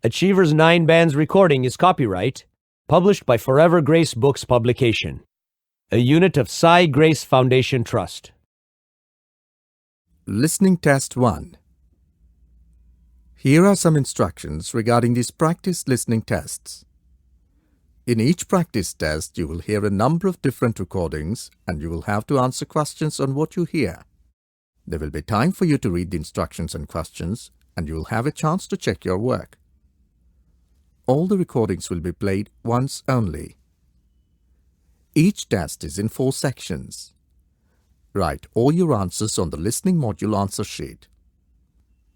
Achievers 9 Band's recording is copyright, published by Forever Grace Books Publication, a unit of Sai Grace Foundation Trust. Listening Test 1. Here are some instructions regarding these practice listening tests. In each practice test, you will hear a number of different recordings and you will have to answer questions on what you hear. There will be time for you to read the instructions and questions, and you will have a chance to check your work. All the recordings will be played once only. Each test is in 4 sections. Write all your answers on the listening module answer sheet.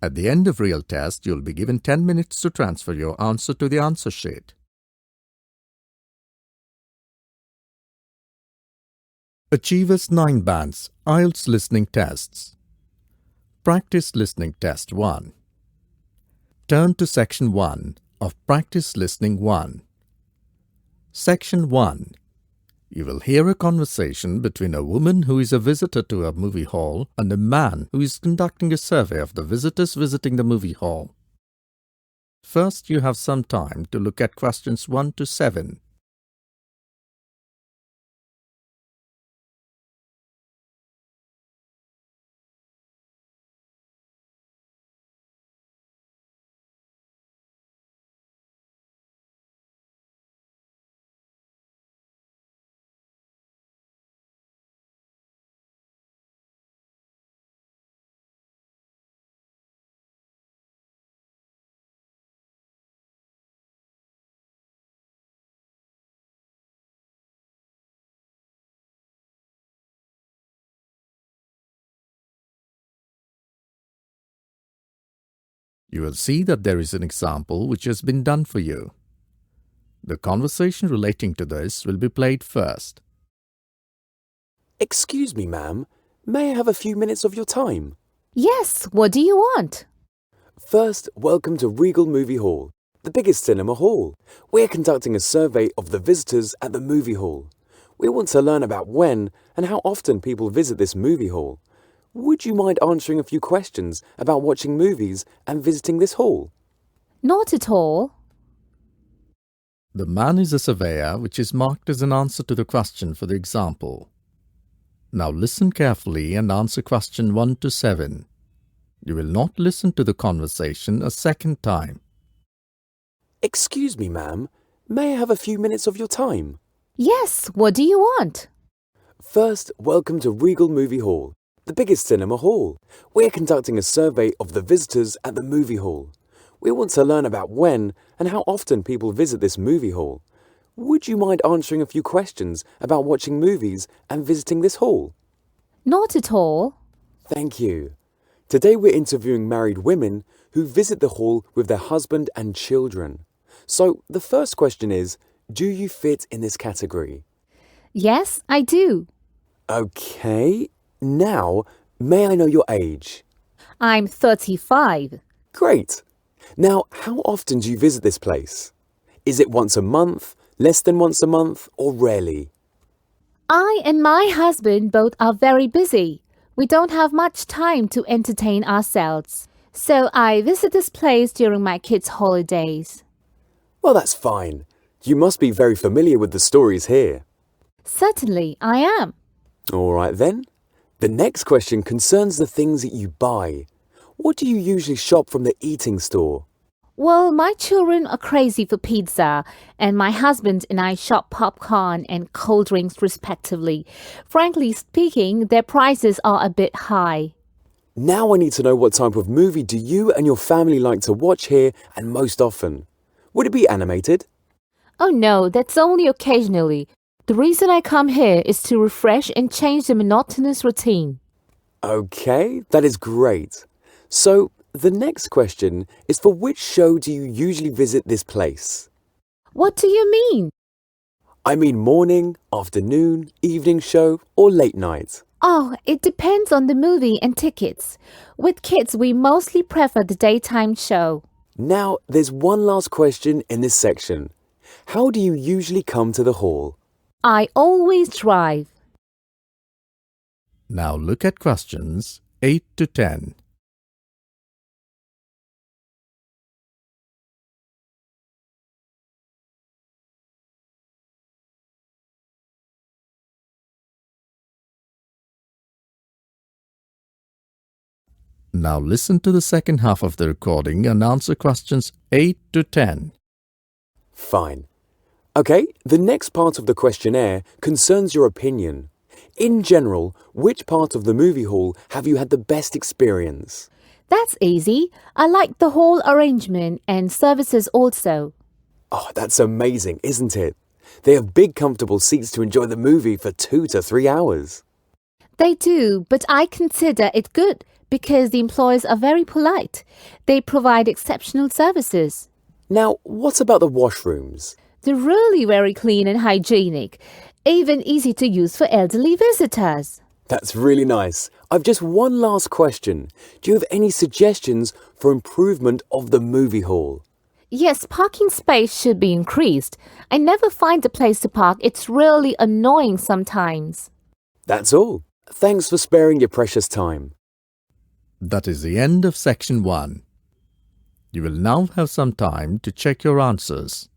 At the end of real test, you will be given 10 minutes to transfer your answer to the answer sheet. Achievers 9 Band's Ielts Listening Tests. Practice Listening Test 1. Turn to Section 1 of Practice Listening 1. Section 1. You will hear a conversation between a woman who is a visitor to a movie hall and a man who is conducting a survey of the visitors visiting the movie hall. First, you have some time to look at questions 1 to 7. You will see that there is an example which has been done for you. The conversation relating to this will be played first. Excuse me, ma'am. May I have a few minutes of your time? Yes, what do you want? First, welcome to Regal Movie Hall, the biggest cinema hall. We're conducting a survey of the visitors at the movie hall. We want to learn about when and how often people visit this movie hall. Would you mind answering a few questions about watching movies and visiting this hall? Not at all. The man is a surveyor, which is marked as an answer to the question for the example. Now listen carefully and answer question 1 to 7. You will not listen to the conversation a second time. Excuse me, ma'am. May I have a few minutes of your time? Yes, what do you want? First, welcome to Regal Movie Hall, the biggest cinema hall. We're conducting a survey of the visitors at the movie hall. We want to learn about when and how often people visit this movie hall. Would you mind answering a few questions about watching movies and visiting this hall? Not at all. Thank you. Today we're interviewing married women who visit the hall with their husband and children. So the first question is, do you fit in this category? Yes, I do. Okay. Now, may I know your age? I'm 35. Great. Now, how often do you visit this place? Is it once a month, less than once a month, or rarely? I and my husband both are very busy. We don't have much time to entertain ourselves. So I visit this place during my kids' holidays. Well, that's fine. You must be very familiar with the stories here. Certainly, I am. All right then. The next question concerns the things that you buy. What do you usually shop from the eating store? Well, my children are crazy for pizza, and my husband and I shop popcorn and cold drinks respectively. Frankly speaking, their prices are a bit high. Now I need to know what type of movie do you and your family like to watch here and most often? Would it be animated? Oh no, that's only occasionally. The reason I come here is to refresh and change the monotonous routine. Okay, that is great. So, the next question is, for which show do you usually visit this place? What do you mean? I mean morning, afternoon, evening show, or late night? Oh, it depends on the movie and tickets. With kids, we mostly prefer the daytime show. Now, there's one last question in this section. How do you usually come to the hall? I always drive. Now look at questions 8 to 10. Now listen to the second half of the recording and answer questions 8 to 10. Fine. Okay, the next part of the questionnaire concerns your opinion. In general, which part of the movie hall have you had the best experience? That's easy. I like the whole arrangement and services also. Oh, that's amazing, isn't it? They have big comfortable seats to enjoy the movie for 2 to 3 hours. They do, but I consider it good because the employees are very polite. They provide exceptional services. Now, what about the washrooms? They're really very clean and hygienic, even easy to use for elderly visitors. That's really nice. I've just one last question. Do you have any suggestions for improvement of the movie hall? Yes, parking space should be increased. I never find a place to park. It's really annoying sometimes. That's all. Thanks for sparing your precious time. That is the end of section 1. You will now have some time to check your answers.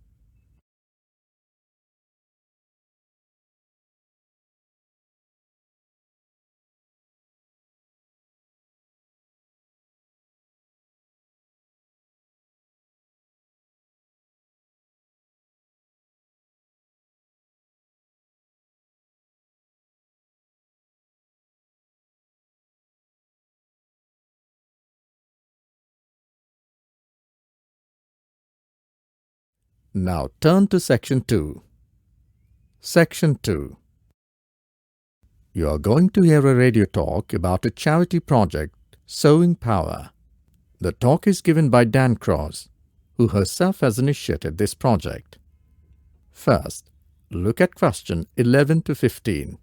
Now turn to section 2. Section 2. You are going to hear a radio talk about a charity project, Sowing Power. The talk is given by Dan Cross, who herself has initiated this project. First, look at question 11 to 15.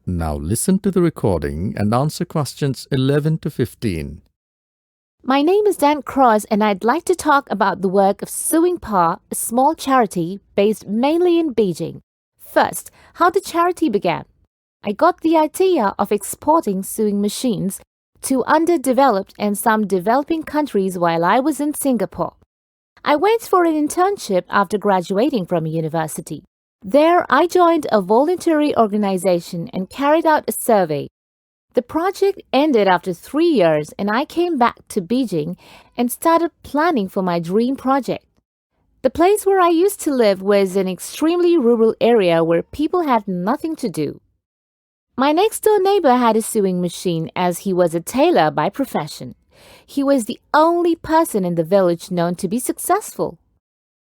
Now listen to the recording and answer questions 11 to 15. My name is Dan Cross and I'd like to talk about the work of Sewing Pa, a small charity based mainly in Beijing. First, how the charity began. I got the idea of exporting sewing machines to underdeveloped and some developing countries while I was in Singapore. I went for an internship after graduating from a university. There, I joined a voluntary organization and carried out a survey. The project ended after 3 years and I came back to Beijing and started planning for my dream project. The place where I used to live was an extremely rural area where people had nothing to do. My next-door neighbor had a sewing machine as he was a tailor by profession. He was the only person in the village known to be successful.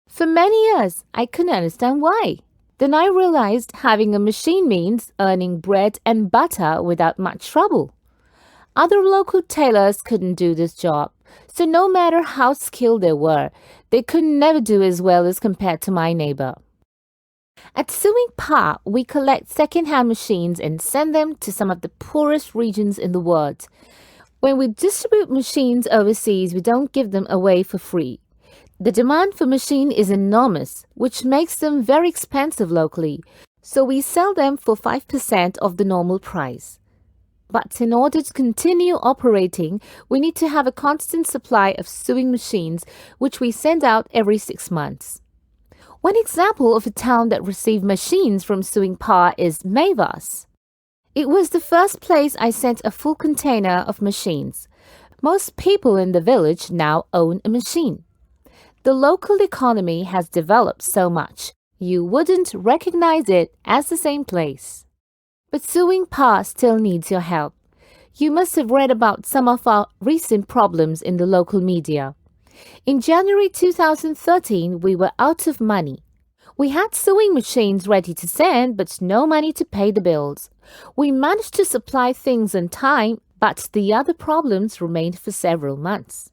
For many years, I couldn't understand why. Then I realized having a machine means earning bread and butter without much trouble. Other local tailors couldn't do this job, so no matter how skilled they were, they could never do as well as compared to my neighbor. At Sewing Pa, we collect second-hand machines and send them to some of the poorest regions in the world. When we distribute machines overseas, we don't give them away for free. The demand for machine is enormous, which makes them very expensive locally, so we sell them for 5% of the normal price. But in order to continue operating, we need to have a constant supply of sewing machines, which we send out every 6 months. One example of a town that received machines from Sewing Pa is Maivas. It was the first place I sent a full container of machines. Most people in the village now own a machine. The local economy has developed so much, you wouldn't recognize it as the same place. But Sewing Pa still needs your help. You must have read about some of our recent problems in the local media. In January 2013, we were out of money. We had sewing machines ready to send, but no money to pay the bills. We managed to supply things on time, but the other problems remained for several months.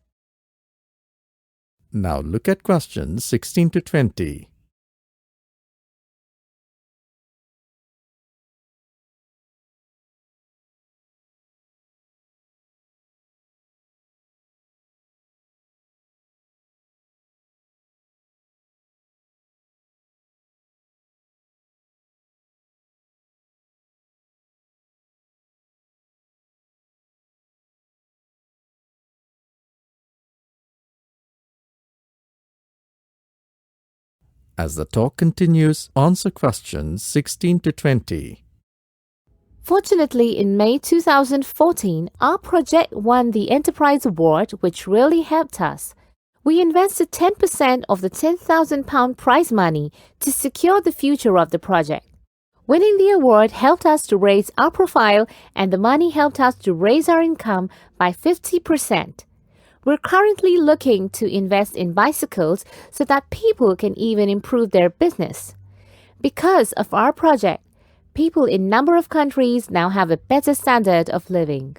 Now look at questions 16 to 20. As the talk continues, answer questions 16 to 20. Fortunately, in May 2014, our project won the Enterprise Award, which really helped us. We invested 10% of the £10,000 prize money to secure the future of the project. Winning the award helped us to raise our profile, and the money helped us to raise our income by 50%. We're currently looking to invest in bicycles so that people can even improve their business. Because of our project, people in a number of countries now have a better standard of living.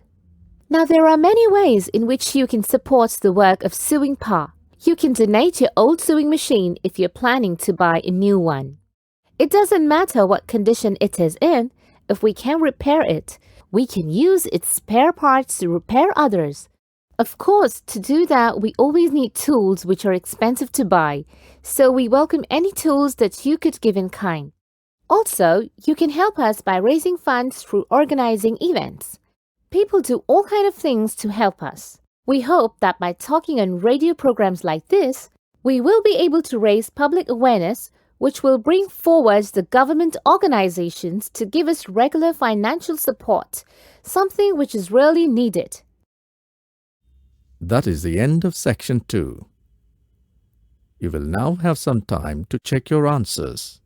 Now, there are many ways in which you can support the work of Sewing Pa. You can donate your old sewing machine if you're planning to buy a new one. It doesn't matter what condition it is in. If we can repair it, we can use its spare parts to repair others. Of course, to do that, we always need tools which are expensive to buy, so we welcome any tools that you could give in kind. Also, you can help us by raising funds through organizing events. People do all kinds of things to help us. We hope that by talking on radio programs like this, we will be able to raise public awareness, which will bring forward the government organizations to give us regular financial support, something which is really needed. That is the end of section 2. You will now have some time to check your answers.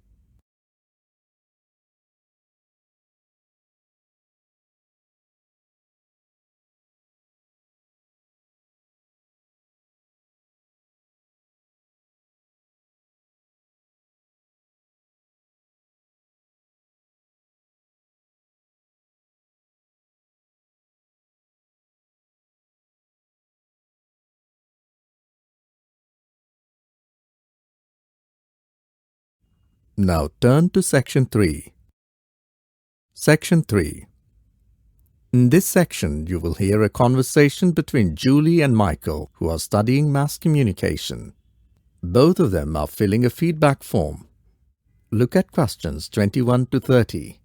Now turn to section 3. Section 3. In this section, you will hear a conversation between Julie and Michael, who are studying mass communication. Both of them are filling a feedback form. Look at questions 21 to 30.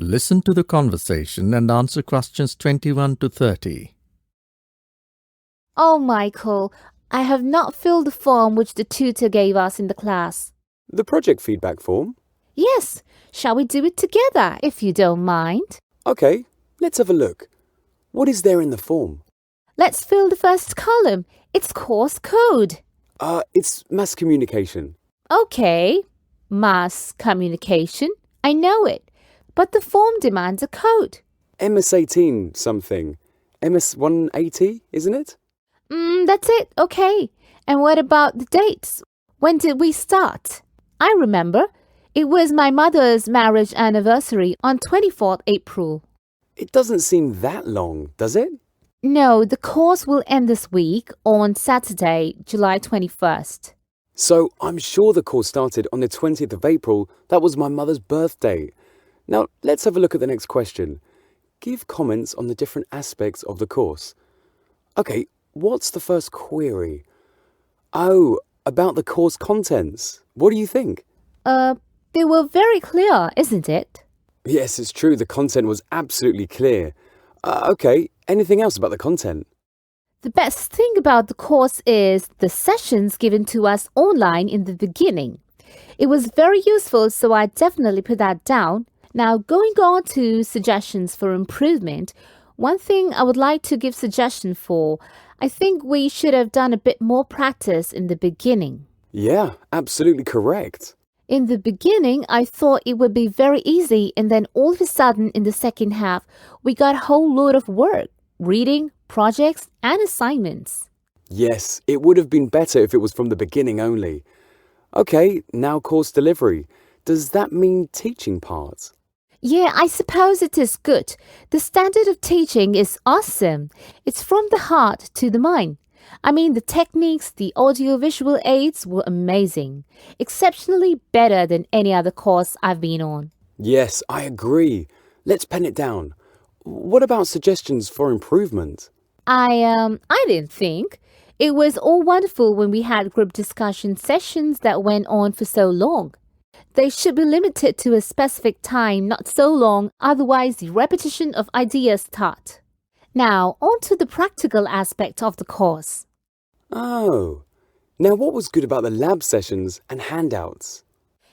Listen to the conversation and answer questions 21 to 30. Oh, Michael, I have not filled the form which the tutor gave us in the class. The project feedback form? Yes, shall we do it together, if you don't mind? Okay, let's have a look. What is there in the form? Let's fill the first column. It's course code. It's mass communication. Okay, mass communication. I know it. But the form demands a code. MS-18 something. MS-180, isn't it? That's it. Okay. And what about the dates? When did we start? I remember. It was my mother's marriage anniversary on 24th April. It doesn't seem that long, does it? No, the course will end this week on Saturday, July 21st. So I'm sure the course started on the 20th of April. That was my mother's birthday. Now, let's have a look at the next question. Give comments on the different aspects of the course. Okay, what's the first query? Oh, about the course contents. What do you think? They were very clear, isn't it? Yes, it's true. The content was absolutely clear. Okay, anything else about the content? The best thing about the course is the sessions given to us online in the beginning. It was very useful, so I definitely put that down. Now, going on to suggestions for improvement, one thing I would like to give suggestion for, I think we should have done a bit more practice in the beginning. Yeah, absolutely correct. In the beginning, I thought it would be very easy, and then all of a sudden in the second half, we got a whole load of work. Reading, projects, and assignments. Yes, it would have been better if it was from the beginning only. Okay, now course delivery. Does that mean teaching part? Yeah, I suppose it is good. The standard of teaching is awesome. It's from the heart to the mind. I mean, the techniques, the audiovisual aids were amazing. Exceptionally better than any other course I've been on. Yes, I agree. Let's pen it down. What about suggestions for improvement? I didn't think. It was all wonderful when we had group discussion sessions that went on for so long. They should be limited to a specific time, not so long, otherwise the repetition of ideas start. Now, on to the practical aspect of the course. Oh, now what was good about the lab sessions and handouts?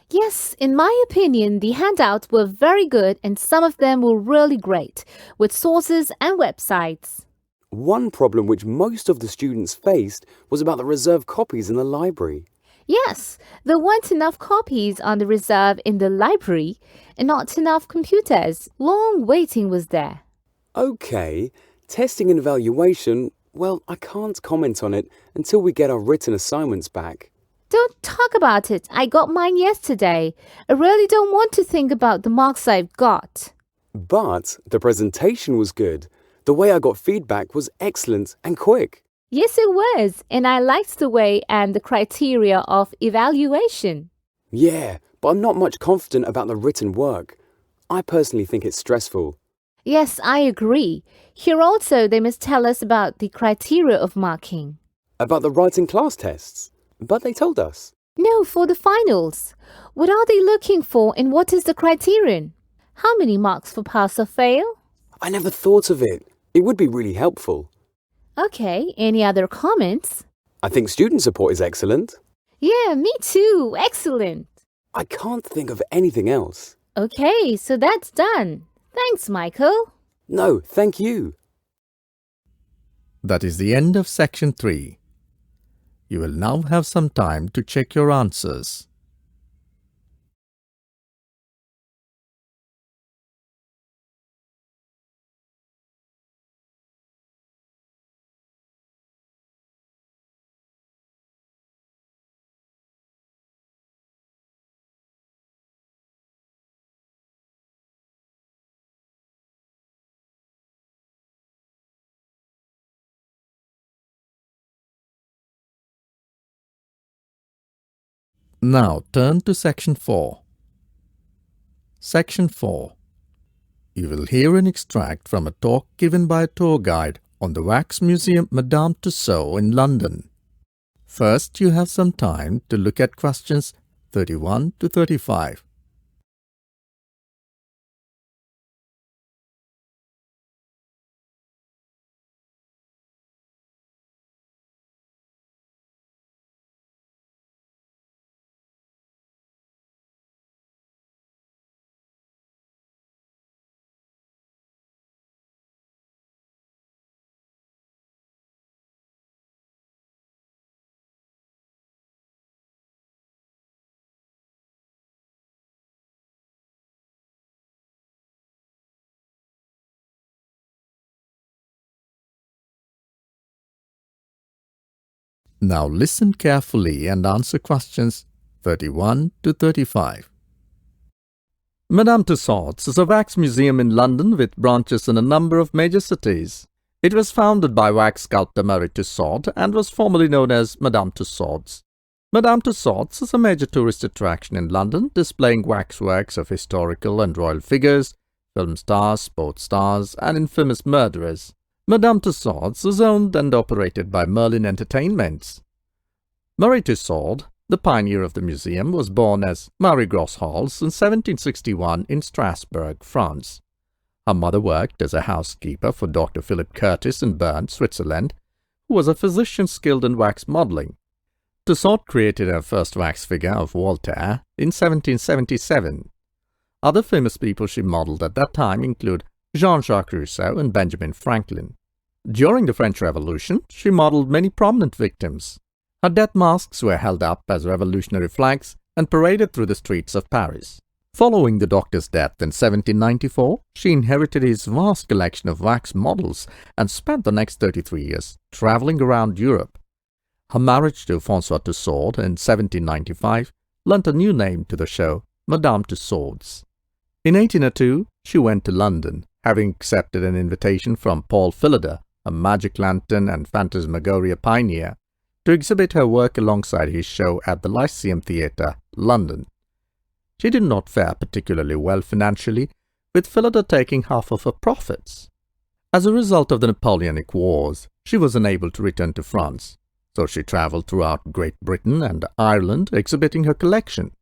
Yes, in my opinion, the handouts were very good and some of them were really great, with sources and websites. One problem which most of the students faced was about the reserved copies in the library. Yes, there weren't enough copies on the reserve in the library and not enough computers. Long waiting was there. Okay, testing and evaluation, well, I can't comment on it until we get our written assignments back. Don't talk about it. I got mine yesterday. I really don't want to think about the marks I've got. But the presentation was good. The way I got feedback was excellent and quick. Yes, it was, and I liked the way and the criteria of evaluation. Yeah, but I'm not much confident about the written work. I personally think it's stressful. Yes, I agree. Here also they must tell us about the criteria of marking. About the writing class tests. But they told us. No, for the finals. What are they looking for and what is the criterion? How many marks for pass or fail? I never thought of it. It would be really helpful. Okay, any other comments? I think student support is excellent. Yeah, me too. Excellent. I can't think of anything else. Okay, so that's done. Thanks, Michael. No, thank you. That is the end of section 3. You will now have some time to check your answers. Now turn to section 4. Section 4. You will hear an extract from a talk given by a tour guide on the Wax Museum Madame Tussauds in London. First, you have some time to look at questions 31 to 35. Now listen carefully and answer questions 31 to 35. Madame Tussauds is a wax museum in London with branches in a number of major cities. It was founded by wax sculptor Marie Tussaud and was formerly known as Madame Tussauds. Madame Tussauds is a major tourist attraction in London, displaying waxworks of historical and royal figures, film stars, sports stars, and infamous murderers. Madame Tussauds is owned and operated by Merlin Entertainments. Marie Tussaud, the pioneer of the museum, was born as Marie Grosshals in 1761 in Strasbourg, France. Her mother worked as a housekeeper for Dr. Philip Curtis in Bern, Switzerland, who was a physician skilled in wax modeling. Tussaud created her first wax figure of Voltaire in 1777. Other famous people she modeled at that time include Jean-Jacques Rousseau and Benjamin Franklin. During the French Revolution, she modeled many prominent victims. Her death masks were held up as revolutionary flags and paraded through the streets of Paris. Following the doctor's death in 1794, she inherited his vast collection of wax models and spent the next 33 years traveling around Europe. Her marriage to François Tussaud in 1795 lent a new name to the show, Madame Tussauds. In 1802, she went to London, having accepted an invitation from Paul Phillida, a magic lantern and phantasmagoria pioneer, to exhibit her work alongside his show at the Lyceum Theatre, London. She did not fare particularly well financially, with Phillida taking half of her profits. As a result of the Napoleonic Wars, she was unable to return to France, so she travelled throughout Great Britain and Ireland exhibiting her collection.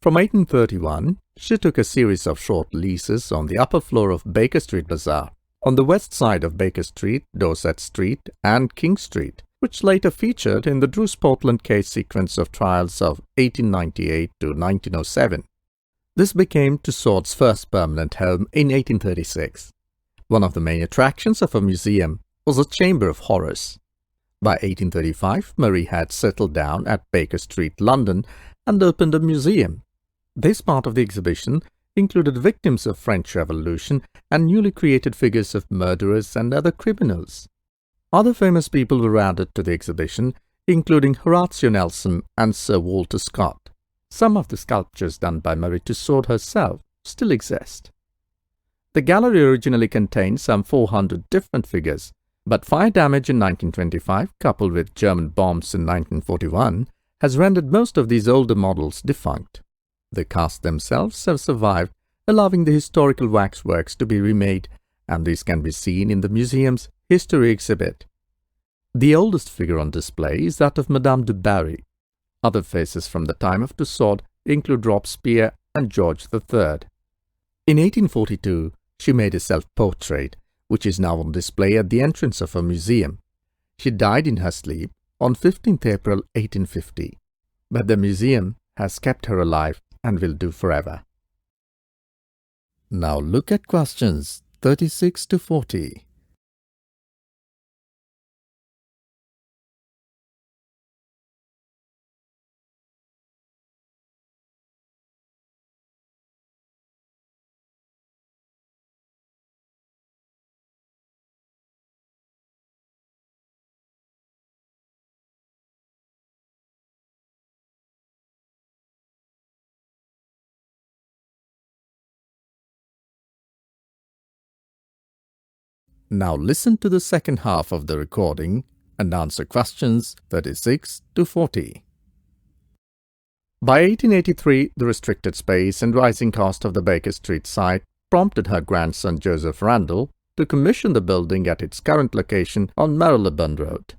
From 1831, she took a series of short leases on the upper floor of Baker Street Bazaar, on the west side of Baker Street, Dorset Street and King Street, which later featured in the Bruce Portland case sequence of trials of 1898 to 1907. This became Tussaud's first permanent home in 1836. One of the main attractions of her museum was a Chamber of Horrors. By 1835, Marie had settled down at Baker Street, London, and opened a museum. This part of the exhibition included victims of French Revolution and newly created figures of murderers and other criminals. Other famous people were added to the exhibition, including Horatio Nelson and Sir Walter Scott. Some of the sculptures done by Marie Tussaud herself still exist. The gallery originally contained some 400 different figures, but fire damage in 1925, coupled with German bombs in 1941, has rendered most of these older models defunct. The casts themselves have survived, allowing the historical waxworks to be remade, and these can be seen in the museum's history exhibit. The oldest figure on display is that of Madame du Barry. Other faces from the time of Tussaud include Robespierre and George III. In 1842, she made a self-portrait, which is now on display at the entrance of her museum. She died in her sleep on 15th April 1850, but the museum has kept her alive and will do forever. Now look at questions 36 to 40. Now listen to the second half of the recording and answer questions 36 to 40. By 1883, the restricted space and rising cost of the Baker Street site prompted her grandson Joseph Randall to commission the building at its current location on Marylebone Road.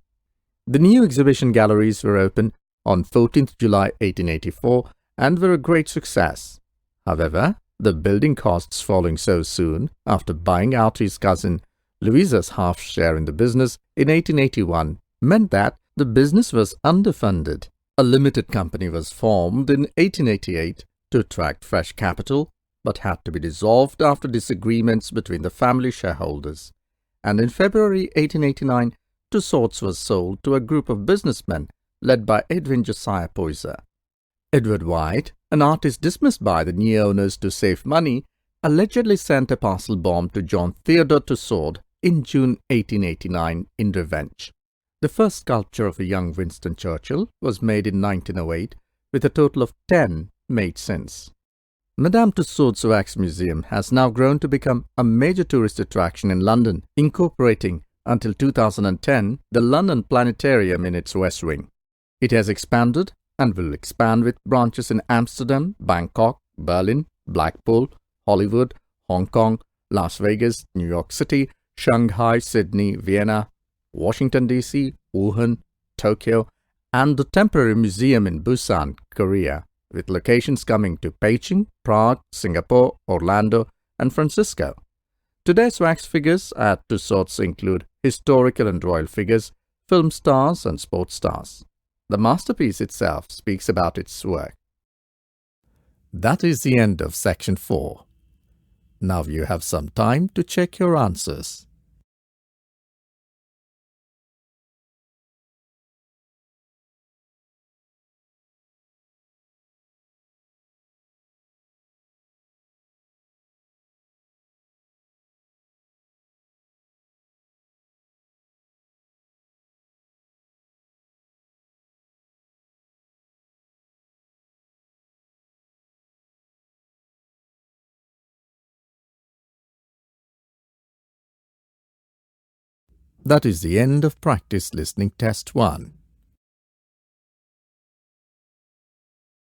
The new exhibition galleries were opened on 14th July 1884 and were a great success. However, the building costs falling so soon after buying out his cousin Louisa's half share in the business in 1881 meant that the business was underfunded. A limited company was formed in 1888 to attract fresh capital, but had to be dissolved after disagreements between the family shareholders. And in February 1889, Tussauds was sold to a group of businessmen led by Edwin Josiah Poyser. Edward White, an artist dismissed by the new owners to save money, allegedly sent a parcel bomb to John Theodore Tussaud in June 1889 in revenge. The first sculpture of a young Winston Churchill was made in 1908, with a total of 10 made since. Madame Tussauds Wax Museum has now grown to become a major tourist attraction in London, incorporating, until 2010, the London Planetarium in its West Wing. It has expanded and will expand with branches in Amsterdam, Bangkok, Berlin, Blackpool, Hollywood, Hong Kong, Las Vegas, New York City, Shanghai, Sydney, Vienna, Washington DC, Wuhan, Tokyo, and the temporary museum in Busan, Korea, with locations coming to Beijing, Prague, Singapore, Orlando, and Francisco. Today's wax figures at Tussauds include historical and royal figures, film stars, and sports stars. The masterpiece itself speaks about its work. That is the end of section 4. Now you have some time to check your answers. That is the end of practice listening test 1.